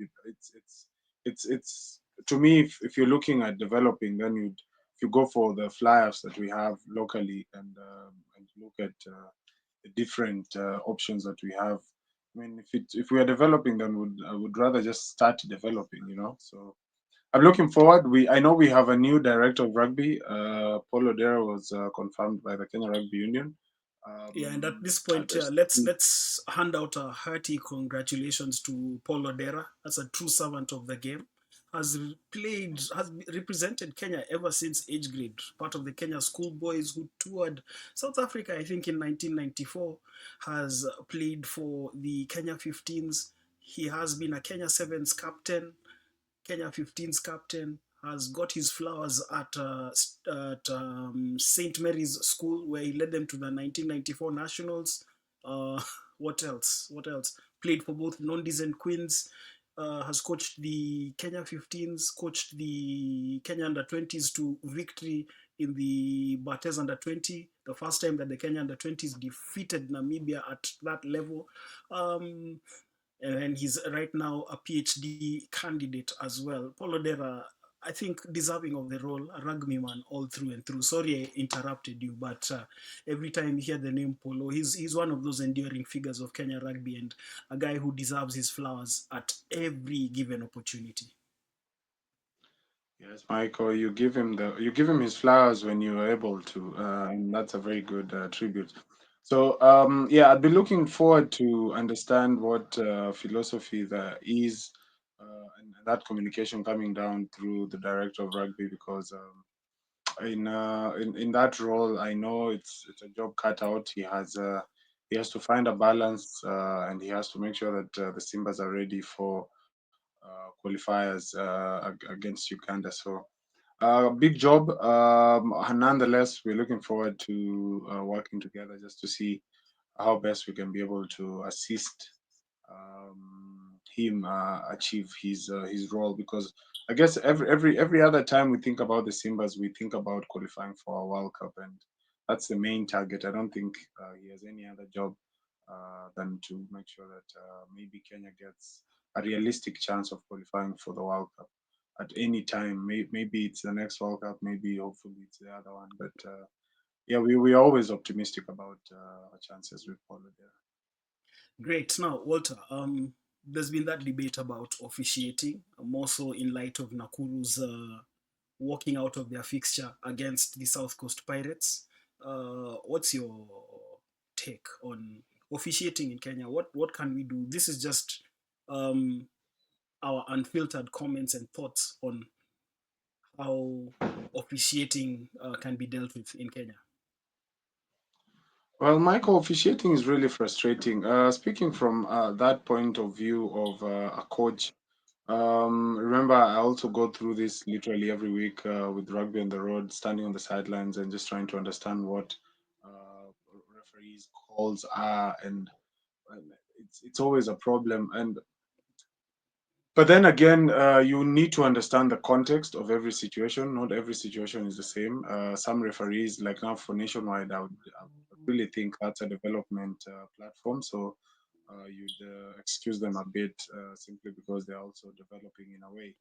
It's to me, if you're looking at developing, then if you go for the flyers that we have locally and look at the different options that we have. I mean, if we are developing, then I would rather just start developing, you know. So I'm looking forward. I know we have a new director of rugby. Paul Odera was confirmed by the Kenya Rugby Union. Yeah, and at Um, this point, there's let's hand out a hearty congratulations to Paul Odera. That's a true servant of the game. Has represented Kenya ever since age grade. Part of the Kenya schoolboys who toured South Africa, I think in 1994, has played for the Kenya 15s. He has been a Kenya Sevens captain, Kenya 15's captain, has got his flowers at St. Mary's School, where he led them to the 1994 Nationals. Uh, what else? What else? Played for both Nondis and Queens. Has coached the Kenya 15s, coached the Kenya under 20s to victory in the Bates under 20, the first time that the Kenya under 20s defeated Namibia at that level. Um, and he's right now a PhD candidate as well. Paul Odera, I think, deserving of the role, a rugby man all through and through. Sorry I interrupted you, but every time you hear the name Polo, he's one of those enduring figures of Kenya rugby and a guy who deserves his flowers at every given opportunity. Yes, Michael, you give him his flowers when you are able to, and that's a very good tribute. So yeah, I'd be looking forward to understand what philosophy there is, and that communication coming down through the director of rugby, because in that role, I know it's a job cut out. He has to find a balance, and he has to make sure that the Simbas are ready for qualifiers against Uganda. So big job. Nonetheless, we're looking forward to working together just to see how best we can be able to assist him achieve his role, because I guess every other time we think about the Simbas, we think about qualifying for a World Cup, and that's the main target. I don't think he has any other job than to make sure that maybe Kenya gets a realistic chance of qualifying for the World Cup at any time. Maybe it's the next World Cup, maybe hopefully it's the other one, but yeah, we are always optimistic about our chances with Paulo there. Great. Now, Walter, there's been that debate about officiating, more so in light of Nakuru's walking out of their fixture against the South Coast Pirates. What's your take on officiating in Kenya? What can we do? This is just um, our unfiltered comments and thoughts on how officiating can be dealt with in Kenya. Well, Michael, officiating is really frustrating. Speaking from that point of view of a coach, remember, I also go through this literally every week with rugby on the road, standing on the sidelines and just trying to understand what referees' calls are, and it's always a problem. And but then again, you need to understand the context of every situation. Not every situation is the same. Some referees, like now for nationwide, I would really think that's a development platform. So you'd excuse them a bit simply because they're also developing in a way.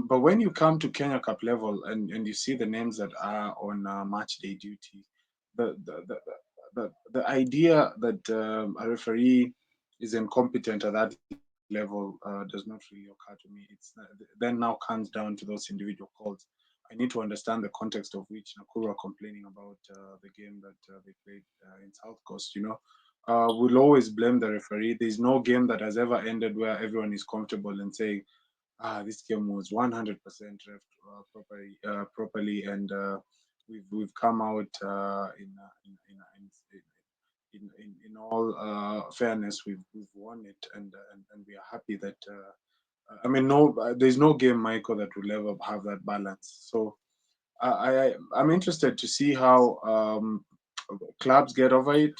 But when you come to Kenya Cup level and you see the names that are on match day duty, the the, the, the idea that a referee is incompetent at that level does not really occur to me. Then now comes down to those individual calls. I need to understand the context of which Nakuru are complaining about the game that they played in South Coast. We'll always blame the referee. There's no game that has ever ended where everyone is comfortable and saying, this game was 100% ref properly, and we've come out in all fairness, we've won it, and we are happy that. I mean, no, there's no game, Michael, that will ever have that balance. So I'm interested to see how clubs get over it.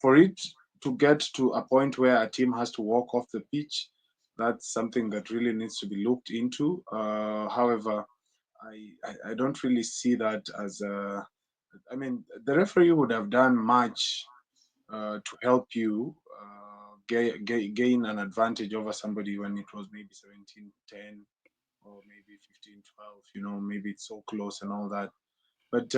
For it to get to a point where a team has to walk off the pitch, that's something that really needs to be looked into. However, I don't really see that as a. I mean, the referee would have done much to help you gain an advantage over somebody when it was maybe 17-10 or maybe 15-12. Maybe it's so close and all that. But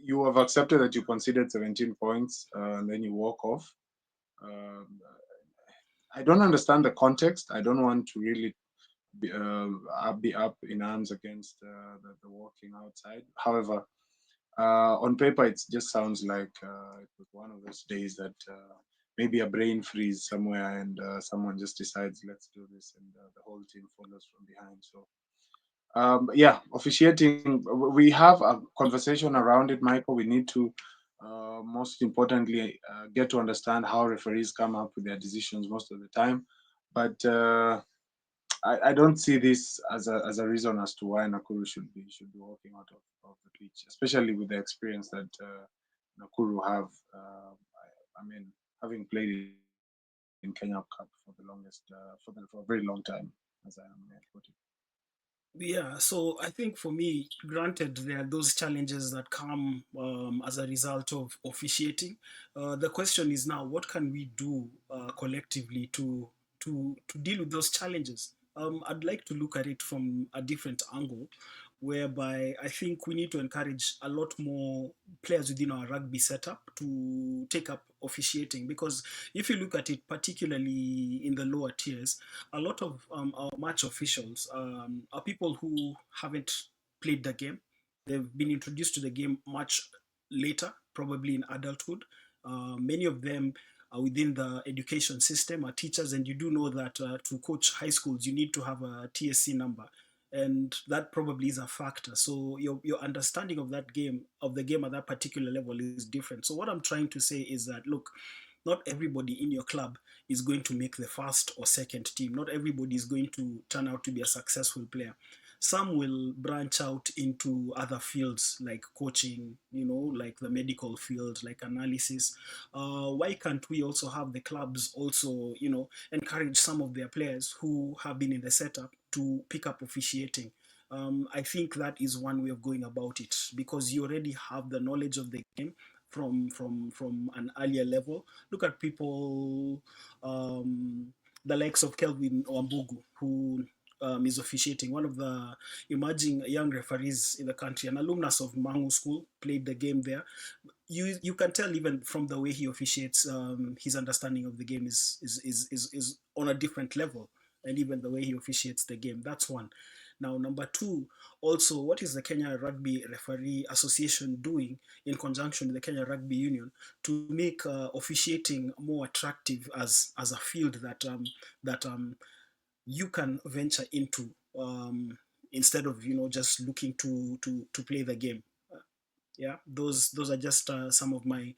you have accepted that you conceded 17 points and then you walk off. Um, I don't understand the context. I don't want to really be up in arms against the walking outside. However, on paper, it just sounds like it was one of those days that maybe a brain freeze somewhere and someone just decides, let's do this, and the whole team follows from behind. So yeah, officiating, we have a conversation around it, Michael. We need to, most importantly, get to understand how referees come up with their decisions most of the time. But I don't see this as a reason as to why Nakuru should be walking out of the pitch, especially with the experience that Nakuru have. I mean, having played in Kenya Cup for the longest, for a very long time, as I am putting. Yeah, so I think for me, granted, there are those challenges that come as a result of officiating. The question is now, what can we do collectively to deal with those challenges? I'd like to look at it from a different angle, whereby I think we need to encourage a lot more players within our rugby setup to take up officiating, because if you look at it, particularly in the lower tiers, a lot of our match officials are people who haven't played the game. They've been introduced to the game much. later, probably in adulthood. Many of them are within the education system, are teachers, and you do know that to coach high schools, you need to have a TSC number. And that probably is a factor. So your understanding of that game, of the game at that particular level, is different. So what I'm trying to say is that, look, not everybody in your club is going to make the first or second team. Not everybody is going to turn out to be a successful player. Some will branch out into other fields like coaching, like the medical field, like analysis. Why can't we also have the clubs also, encourage some of their players who have been in the setup to pick up officiating? I think that is one way of going about it, because you already have the knowledge of the game from an earlier level. Look at people, um, the likes of Kelvin Wambugu, who is officiating, one of the emerging young referees in the country, an alumnus of Mangu School, played the game there. You can tell even from the way he officiates, his understanding of the game is on a different level, and even the way he officiates the game. That's one. Now, number two, also, what is the Kenya Rugby Referee Association doing in conjunction with the Kenya Rugby Union to make officiating more attractive as a field that you can venture into, instead of just looking to play the game. Yeah, those are just some of my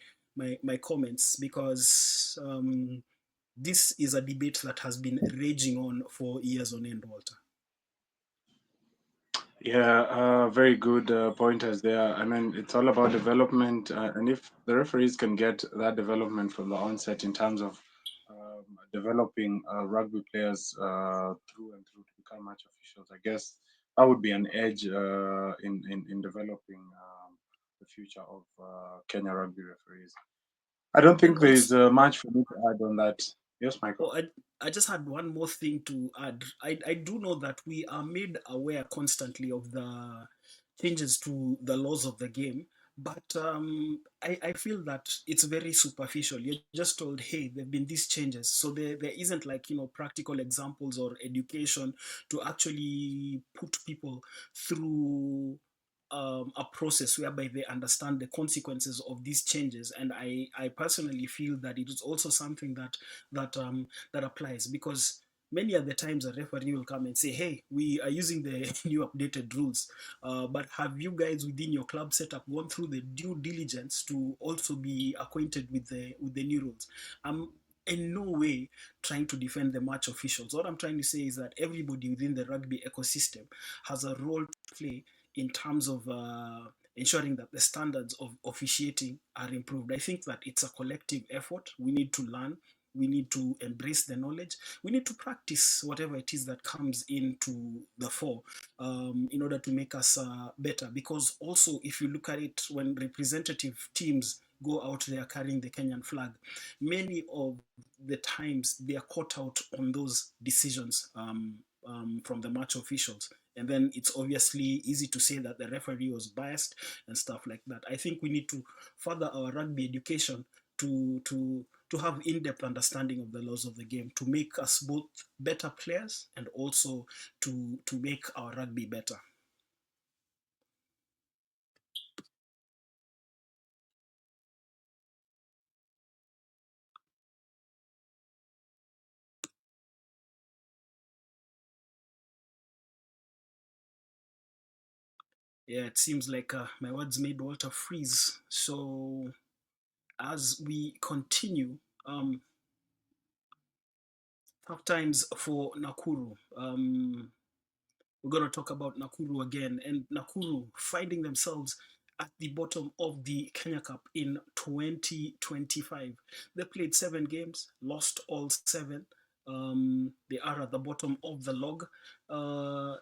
comments, because this is a debate that has been raging on for years on end, Walter. Yeah, very good pointers there. I mean, it's all about development, and if the referees can get that development from the onset in terms of developing rugby players through and through to become match officials, I guess that would be an edge in developing the future of Kenya rugby referees. I don't And think there is also, much for me to add on that. Yes, Michael. oh, I just had one more thing to add. I do know that we are made aware constantly of the changes to the laws of the game, but I feel that it's very superficial. You're just told, hey, there have been these changes. So there isn't, like, practical examples or education to actually put people through a process whereby they understand the consequences of these changes. And I personally feel that it is also something that applies, because many of the times a referee will come and say, hey, we are using the new updated rules, but have you guys within your club setup gone through the due diligence to also be acquainted with the new rules? I'm in no way trying to defend the match officials. What I'm trying to say is that everybody within the rugby ecosystem has a role to play in terms of ensuring that the standards of officiating are improved. I think that it's a collective effort. We need to learn. We need to embrace the knowledge. We need to practice whatever it is that comes into the fore, in order to make us better. Because also, if you look at it, when representative teams go out there carrying the Kenyan flag, many of the times they are caught out on those decisions, from the match officials. And then it's obviously easy to say that the referee was biased and stuff like that. I think we need to further our rugby education to have in-depth understanding of the laws of the game, to make us both better players and also to make our rugby better. Yeah, it seems like my words made Walter freeze. So as we continue, tough times for Nakuru. We're going to talk about Nakuru again, and Nakuru finding themselves at the bottom of the Kenya Cup in 2025. They played 7 games, lost all 7. They are at the bottom of the log.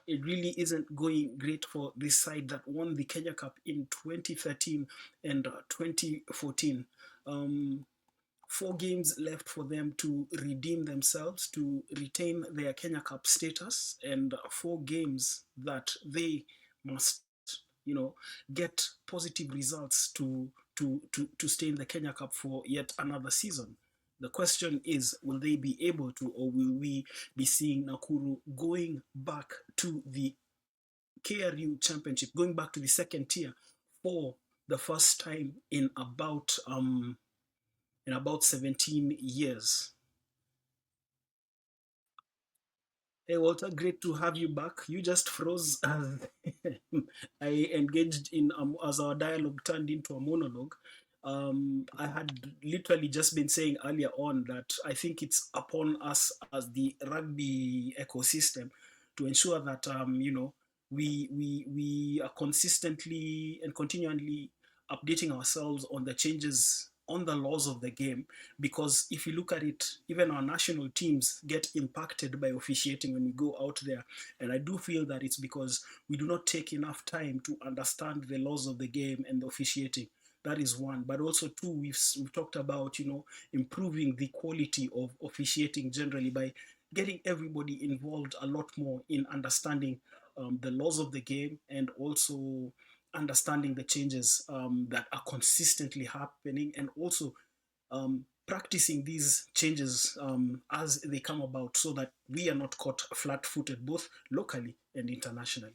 It really isn't going great for this side that won the Kenya Cup in 2013 and 2014. Um, 4 games left for them to redeem themselves, to retain their Kenya Cup status, and 4 games that they must, get positive results to stay in the Kenya Cup for yet another season. The question is, will they be able to, or will we be seeing Nakuru going back to the KRU Championship, going back to the second tier for the first time in about 17 years. Hey Walter, great to have you back. You just froze as I engaged in as our dialogue turned into a monologue. I had literally just been saying earlier on that I think it's upon us as the rugby ecosystem to ensure that we are consistently and continually updating ourselves on the changes on the laws of the game, because if you look at it, even our national teams get impacted by officiating when we go out there. And I do feel that it's because we do not take enough time to understand the laws of the game and the officiating. That is one. But also, two, we've talked about, improving the quality of officiating generally by getting everybody involved a lot more in understanding the laws of the game, and also understanding the changes that are consistently happening, and also practicing these changes as they come about, so that we are not caught flat-footed both locally and internationally.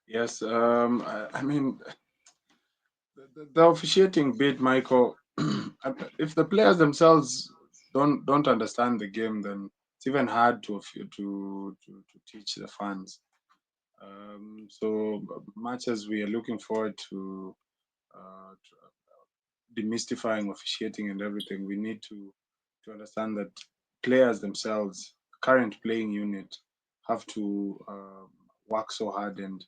Yes, I mean, the officiating bit, Michael. If the players themselves don't understand the game, then it's even hard to teach the fans. So much as we are looking forward to demystifying officiating and everything, we need to understand that players themselves, current playing unit, have to work so hard and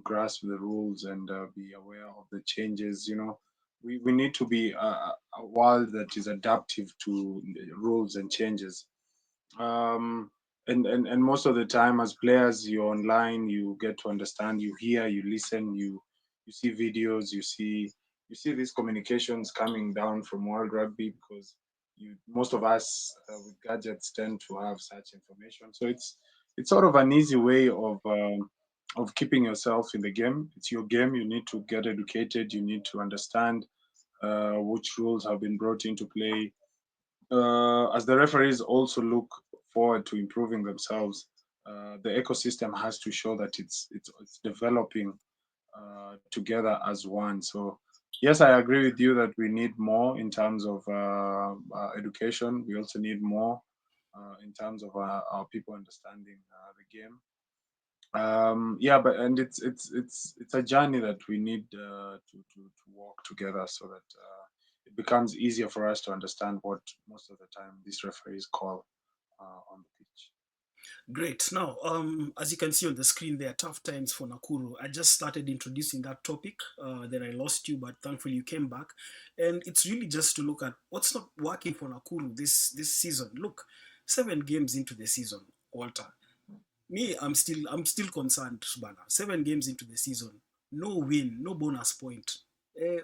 grasp the rules and be aware of the changes. We need to be a world that is adaptive to rules and changes. um, and most of the time as players, you're online, you get to understand, you hear, you listen, you see videos, you see these communications coming down from World Rugby, because most of us with gadgets tend to have such information. So it's sort of an easy way of keeping yourself in the game. It's your game. You need to get educated. You need to understand which rules have been brought into play. As the referees also look forward to improving themselves, the ecosystem has to show that it's developing together as one. So yes, I agree with you that we need more in terms of education. We also need more in terms of our people understanding the game. Yeah, but and it's a journey that we need to walk together, so that it becomes easier for us to understand what most of the time these referees call on the pitch. Great. Now, as you can see on the screen, there are tough times for Nakuru. I just started introducing that topic, then I lost you, but thankfully you came back. And it's really just to look at what's not working for Nakuru this season. Look, 7 games into the season, Walter. Me, I'm still concerned, Bana. 7 games into the season, no win, no bonus point.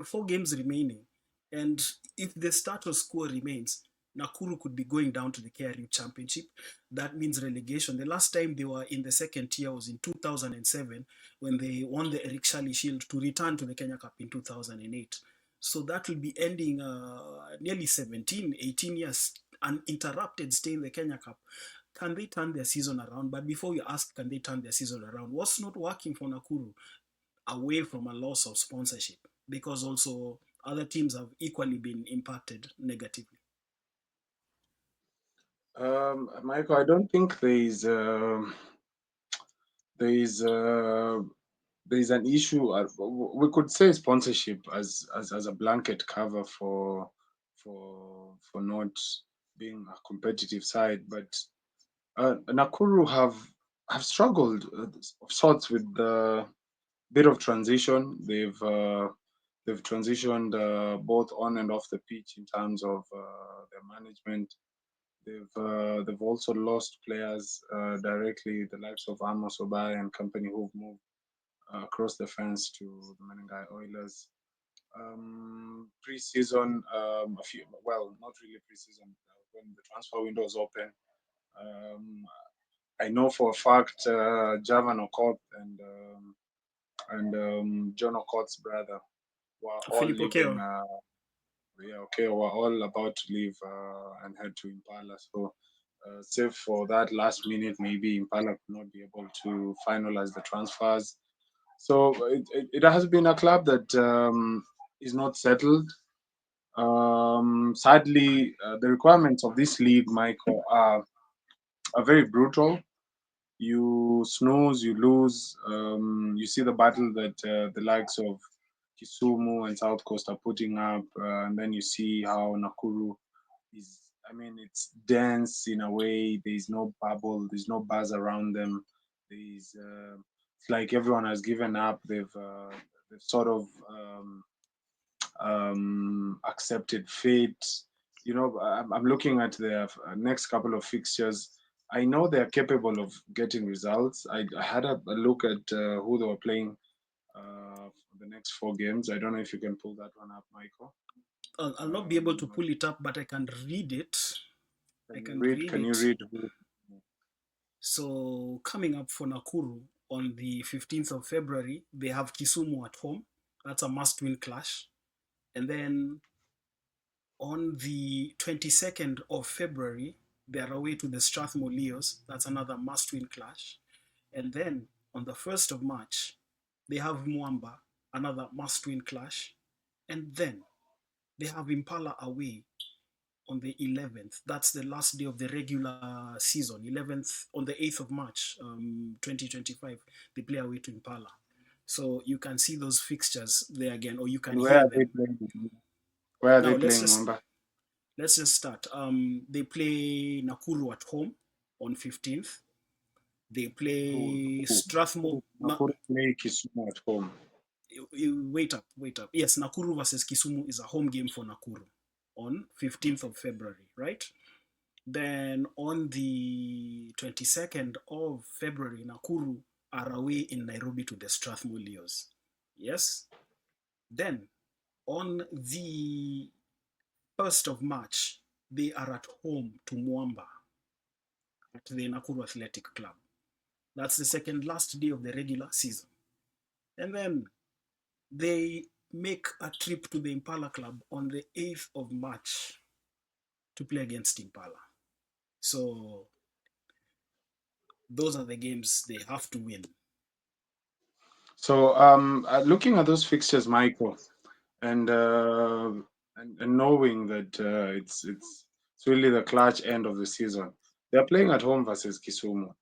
4 games remaining, and if the status quo remains, Nakuru could be going down to the KRU Championship. That means relegation. The last time they were in the second tier was in 2007, when they won the Eric Shally Shield to return to the Kenya Cup in 2008. So that will be ending nearly 17, 18 years uninterrupted stay in the Kenya Cup. Can they turn their season around? But before you ask, can they turn their season around? What's not working for Nakuru, away from a loss of sponsorship? Because also other teams have equally been impacted negatively. Michael, I don't think there is there is an issue. We could say sponsorship as a blanket cover for not being a competitive side, but Nakuru have struggled of sorts with the bit of transition. They've transitioned both on and off the pitch in terms of their management. They've also lost players directly, the likes of Amos Obai and company, who've moved across the fence to the Menengai Oilers. Pre-season, well, not really pre-season. When the transfer window was open, I know for a fact Javan Okoth and John Okoth's brother were all Philip leaving. Okeo. Yeah, okay, were all about to leave and head to Impala. So, save for that last minute, maybe Impala could not be able to finalize the transfers. So it has been a club that is not settled. Sadly, the requirements of this league, Michael, are very brutal. You snooze, you lose. You see the battle that the likes of Kisumu and South Coast are putting up, and then you see how Nakuru is. I mean, it's dense in a way. There's no bubble. There's no buzz around them. There's it's like everyone has given up. They've sort of accepted fate. You know, I'm looking at their next couple of fixtures. I know they're capable of getting results. I had a look at who they were playing for the next four games. I don't know if you can pull that one up, Michael. I'll not be able to pull it up, but I can read it. I Can you can read? read Can you it. read who? So coming up for Nakuru on the 15th of February, they have Kisumu at home. That's a must-win clash. And then on the 22nd of February, they are away to the Strathmore Leos. That's another must-win clash. And then on the 1st of March, they have Mwamba, another must-win clash. And then they have Impala away on the 11th. That's the last day of the regular season. 11th on the 8th of March, 2025. They play away to Impala. So you can see those fixtures there again, or you can And where hear are they them. playing? Where are Now they playing, Mwamba? let's just start. They play Nakuru at home on 15th. They play Nakuru. Strathmore. Nakuru play Kisumu at home. Wait up. Yes, Nakuru versus Kisumu is a home game for Nakuru on 15th of February, right? Then on the 22nd of February, Nakuru are away in Nairobi to the Strathmore Leos. Yes? Then on the 1st of March, they are at home to Mwamba at the Nakuru Athletic Club. That's the second last day of the regular season. And then they make a trip to the Impala Club on the 8th of March to play against Impala. So those are the games they have to win. So, looking at those fixtures, Michael, and and knowing that it's really the clutch end of the season, they're playing at home versus Kisumu.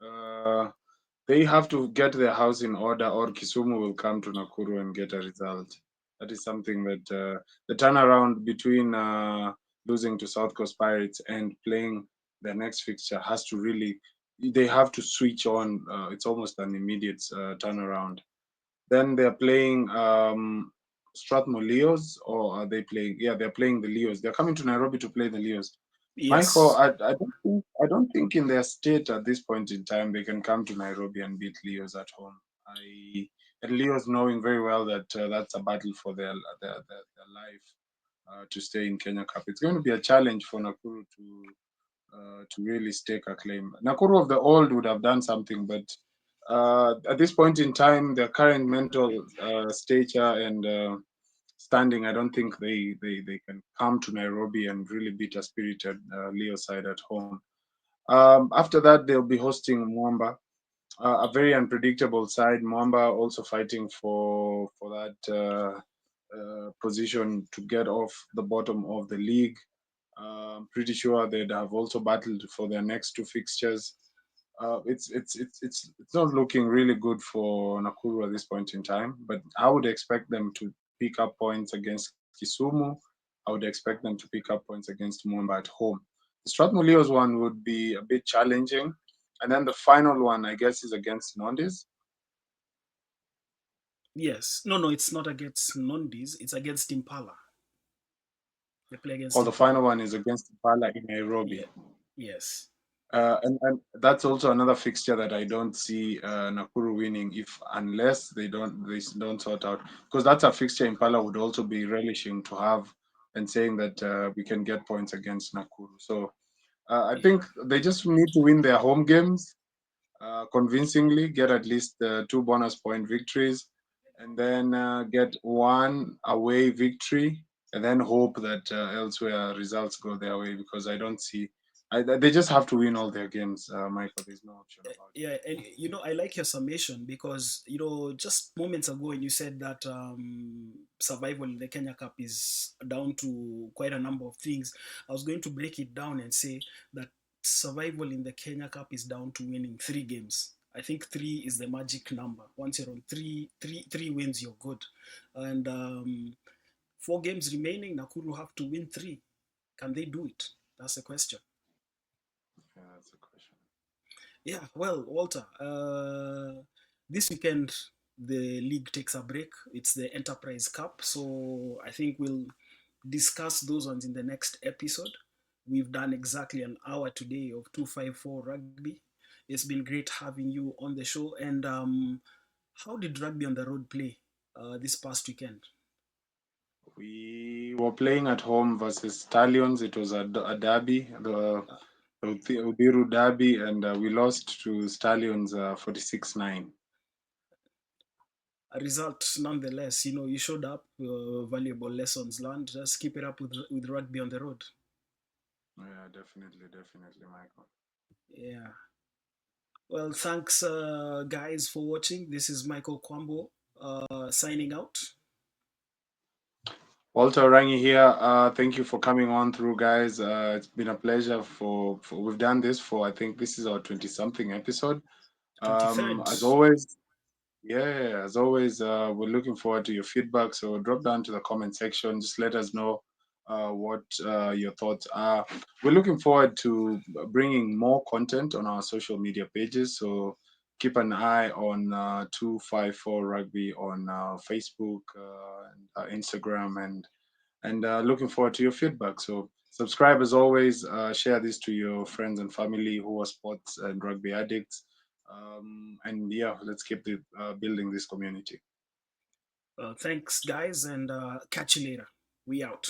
Uh, they have to get their house in order, or Kisumu will come to Nakuru and get a result. That is something that the turnaround between losing to South Coast Pirates and playing their next fixture has to really. They have to switch on. It's almost an immediate turnaround. Then they're playing Strathmore Leos, or are they playing? Yeah, they're playing the Leos. They're coming to Nairobi to play the Leos. Michael, Yes. I don't think in their state at this point in time they can come to Nairobi and beat Leos at home. I and Leos knowing very well that that's a battle for their life to stay in Kenya Cup. It's going to be a challenge for Nakuru to really stake a claim. Nakuru of the old would have done something, but at this point in time, their current mental stature and standing, I don't think they can come to Nairobi and really beat a spirited Leo side at home. After that, they'll be hosting Mwamba, a very unpredictable side. Mwamba also fighting for that position to get off the bottom of the league. Pretty sure they'd have also battled for their next two fixtures. It's not looking really good for Nakuru at this point in time. But I would expect them to pick up points against Kisumu. I would expect them to pick up points against Mwamba at home. The Strathmore Leos one would be a bit challenging, and then the final one, I guess, is against Nondis. Yes. No, it's not against Nondis. It's against Impala. They play against Or the final Impala. one is against Impala in Yeah. Nairobi. Yes. And that's also another fixture that I don't see Nakuru winning if unless they don't sort out, because that's a fixture Impala would also be relishing to have and saying that we can get points against Nakuru. So I Yeah. think they just need to win their home games convincingly, get at least two bonus point victories, and then get one away victory, and then hope that elsewhere results go their way, because I don't see They just have to win all their games, Michael. There's no option about it. Yeah, and I like your summation because just moments ago when you said that survival in the Kenya Cup is down to quite a number of things, I was going to break it down and say that survival in the Kenya Cup is down to winning 3 games. I think 3 is the magic number. Once you're on three wins, you're good. And 4 games remaining, Nakuru have to win 3. Can they do it? That's the question. Yeah, that's a question. Yeah, well, Walter, this weekend the league takes a break. It's the Enterprise Cup, so I think we'll discuss those ones in the next episode. We've done exactly an hour today of 254 rugby. It's been great having you on the show. And how did rugby on the road play this past weekend? We were playing at home versus Stallions. It was a derby, Uh, the Udiru derby, and we lost to Stallions 46-9. a result nonetheless. You showed up, valuable lessons learned. Just keep it up with rugby on the road. Yeah, definitely, definitely, Michael. Yeah. Well, thanks, guys, for watching. This is Michael Kwambo signing out. Walter Rangi here. Thank you for coming on through, guys. It's been a pleasure. We've done this for, I think this is our 20 something episode. 23rd. As always, yeah, as always, we're looking forward to your feedback. So drop down to the comment section. Just let us know what your thoughts are. We're looking forward to bringing more content on our social media pages. So keep an eye on 254 Rugby on Facebook and Instagram, and looking forward to your feedback. So subscribe as always. Share this to your friends and family who are sports and rugby addicts. And yeah, let's keep building this community. Thanks, guys, and catch you later. We out.